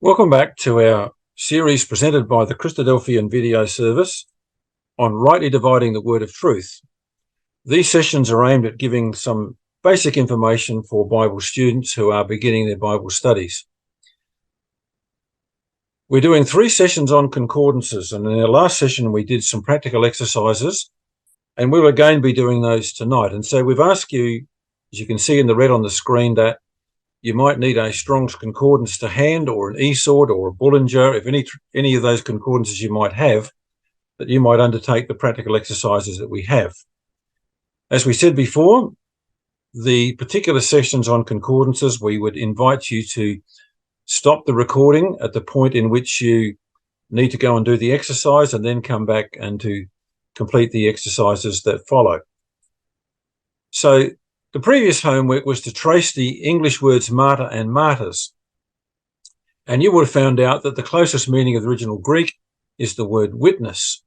Welcome back to our series presented by the Christadelphian video service on rightly dividing the word of truth. These sessions are aimed at giving some basic information for Bible students who are beginning their Bible studies. We're doing 3 sessions on concordances, and in our last session we did some practical exercises, and we'll again be doing those tonight. And so we've asked you, as you can see in the red on the screen, that you might need a Strong's Concordance to hand, or an eSword, or a Bullinger, if any of those concordances you might have, that you might undertake the practical exercises that we have. As we said before, the particular sessions on concordances, we would invite you to stop the recording at the point in which you need to go and do the exercise, and then come back and to complete the exercises that follow. So the previous homework was to trace the English words martyr and martyrs. And you would have found out that the closest meaning of the original Greek is the word witness.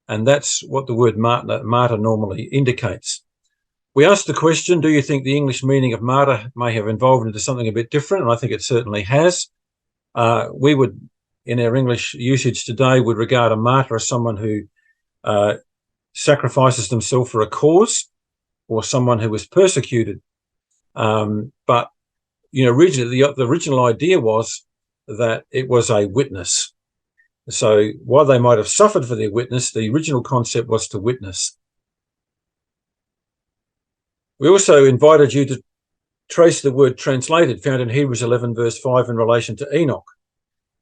And that's what the word martyr normally indicates. We asked the question, do you think the English meaning of martyr may have evolved into something a bit different? And I think it certainly has. We would, in our English usage today, would regard a martyr as someone who sacrifices themselves for a cause, or someone who was persecuted. But, originally, the original idea was that it was a witness. So while they might have suffered for their witness, the original concept was to witness. We also invited you to trace the word translated found in Hebrews 11 verse 5 in relation to Enoch.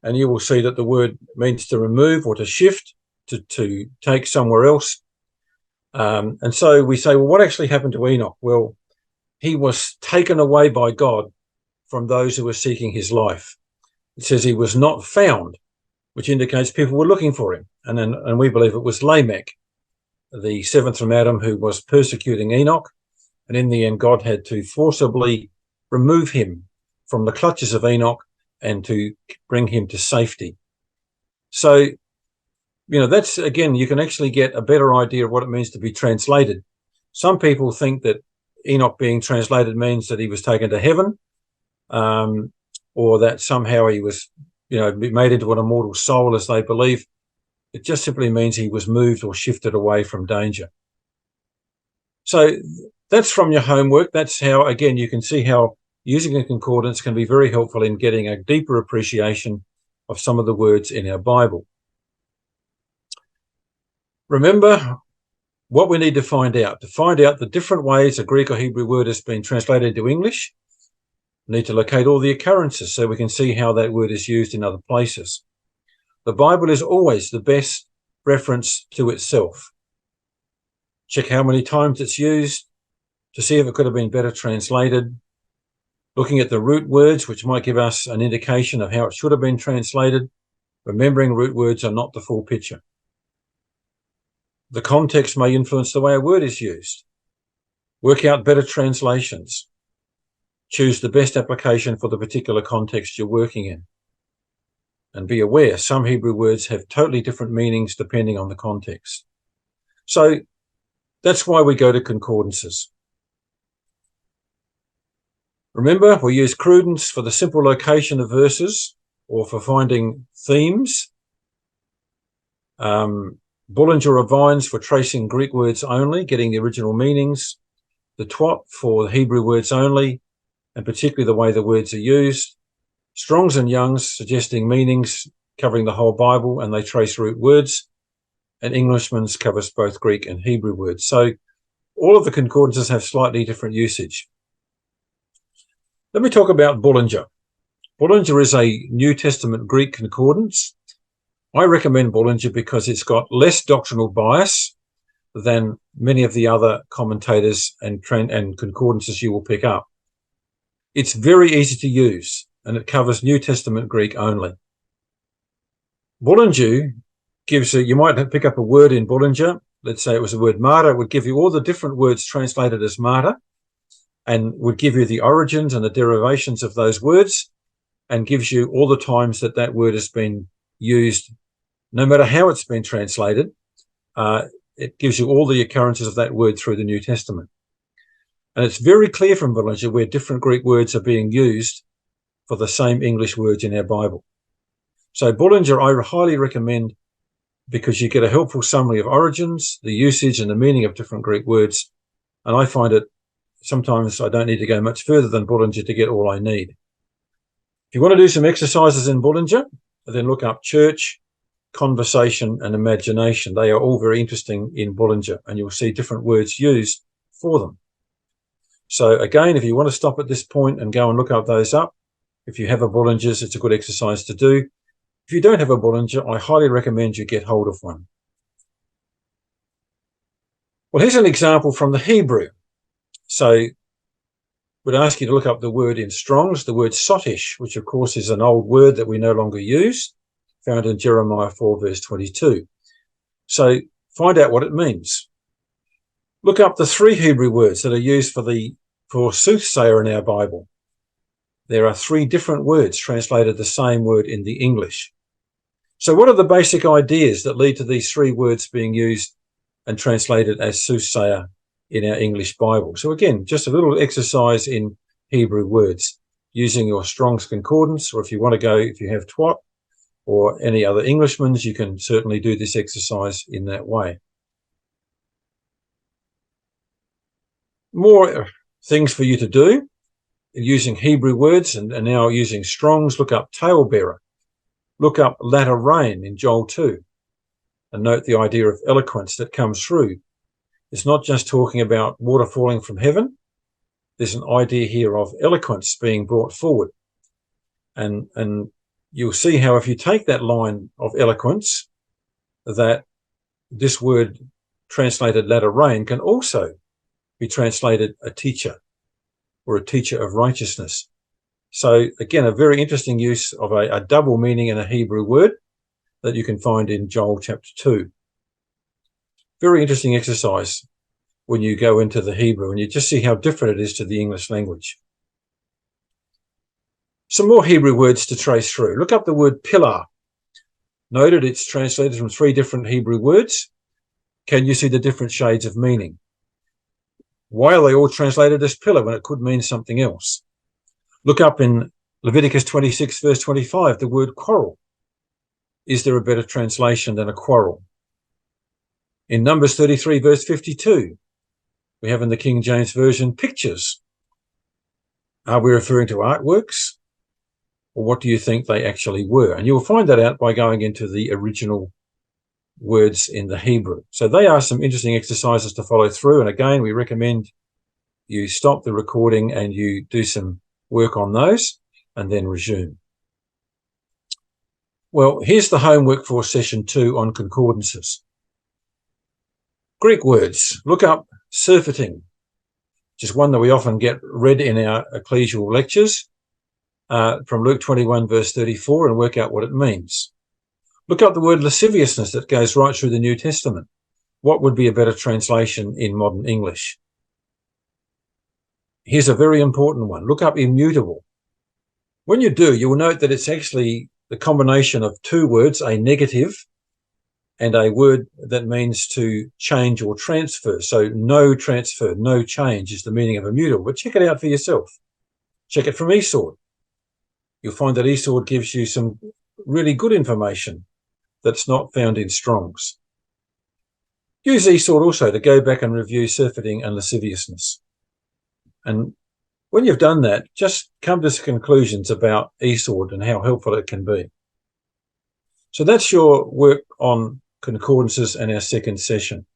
And you will see that the word means to remove or to shift, to take somewhere else. And so we say, well, what actually happened to Enoch? Well, he was taken away by God from those who were seeking his life. It says he was not found, which indicates people were looking for him. And we believe it was Lamech, the 7th from Adam, who was persecuting Enoch. And in the end, God had to forcibly remove him from the clutches of Enoch and to bring him to safety. So, that's, again, you can actually get a better idea of what it means to be translated. Some people think that Enoch being translated means that he was taken to heaven, or that somehow he was, made into an immortal soul, as they believe. It just simply means he was moved or shifted away from danger. So that's from your homework. That's how, again, you can see how using a concordance can be very helpful in getting a deeper appreciation of some of the words in our Bible. Remember what we need to find out. To find out the different ways a Greek or Hebrew word has been translated into English, we need to locate all the occurrences so we can see how that word is used in other places. The Bible is always the best reference to itself. Check how many times it's used to see if it could have been better translated. Looking at the root words, which might give us an indication of how it should have been translated. Remembering root words are not the full picture. The context may influence the way a word is used. Work out better translations. Choose the best application for the particular context you're working in. And be aware, some Hebrew words have totally different meanings depending on the context. So that's why we go to concordances. Remember, we use concordance for the simple location of verses or for finding themes. Bullinger or Vines for tracing Greek words only, getting the original meanings. The twat for Hebrew words only, and particularly the way the words are used. Strong's and Young's suggesting meanings covering the whole Bible, and they trace root words. And Englishman's covers both Greek and Hebrew words. So all of the concordances have slightly different usage. Let me talk about Bullinger. Bullinger is a New Testament Greek concordance. I recommend Bullinger because it's got less doctrinal bias than many of the other commentators and concordances you will pick up. It's very easy to use, and it covers New Testament Greek only. Bullinger gives you might pick up a word in Bullinger. Let's say it was the word martyr. It would give you all the different words translated as martyr, and would give you the origins and the derivations of those words, and gives you all the times that that word has been used. No matter how it's been translated, it gives you all the occurrences of that word through the New Testament. And it's very clear from Bullinger where different Greek words are being used for the same English words in our Bible. So Bullinger, I highly recommend, because you get a helpful summary of origins, the usage and the meaning of different Greek words. And I find it, sometimes I don't need to go much further than Bullinger to get all I need. If you want to do some exercises in Bullinger, then look up church, conversation, and imagination. They are all very interesting in Bullinger, and you'll see different words used for them. So again, if you want to stop at this point and go and look up those up, if you have a Bullinger's, it's a good exercise to do. If you don't have a Bullinger, I highly recommend you get hold of one. Well, here's an example from the Hebrew. So we'd ask you to look up the word in Strong's, the word sotish, which of course is an old word that we no longer use, found in Jeremiah 4 verse 22. So find out what it means. Look up the 3 Hebrew words that are used for soothsayer in our Bible. There are 3 different words translated the same word in the English. So what are the basic ideas that lead to these 3 words being used and translated as soothsayer in our English Bible? So again, just a little exercise in Hebrew words using your Strong's Concordance, or if you have Twat or any other Englishman's, you can certainly do this exercise in that way. More things for you to do using Hebrew words and now using Strong's. Look up talebearer. Look up latter rain in Joel 2 and note the idea of eloquence that comes through. It's not just talking about water falling from heaven. There's an idea here of eloquence being brought forward. And you'll see how if you take that line of eloquence, that this word translated latter rain can also be translated a teacher or a teacher of righteousness. So again, a very interesting use of a double meaning in a Hebrew word that you can find in Joel chapter 2. Very interesting exercise when you go into the Hebrew and you just see how different it is to the English language. Some more Hebrew words to trace through. Look up the word pillar. Noted it's translated from 3 different Hebrew words. Can you see the different shades of meaning? Why are they all translated as pillar when it could mean something else? Look up in Leviticus 26 verse 25, the word quarrel. Is there a better translation than a quarrel? In Numbers 33 verse 52, we have in the King James Version pictures. Are we referring to artworks? Or what do you think they actually were? And you'll find that out by going into the original words in the Hebrew. So they are some interesting exercises to follow through. And again, we recommend you stop the recording and you do some work on those and then resume. Well, here's the homework for session 2 on concordances. Greek words. Look up surfeiting, which is one that we often get read in our ecclesial lectures from Luke 21 verse 34 and work out what it means. Look up the word lasciviousness that goes right through the New Testament. What would be a better translation in modern English? Here's a very important one. Look up immutable. When you do, you will note that it's actually the combination of 2 words, a negative and a word that means to change or transfer. So no transfer, no change is the meaning of immutable. But check it out for yourself. Check it from eSword. You'll find that eSword gives you some really good information that's not found in Strong's. Use eSword also to go back and review surfeiting and lasciviousness. And when you've done that, just come to conclusions about eSword and how helpful it can be. So that's your work on concordances and our second session.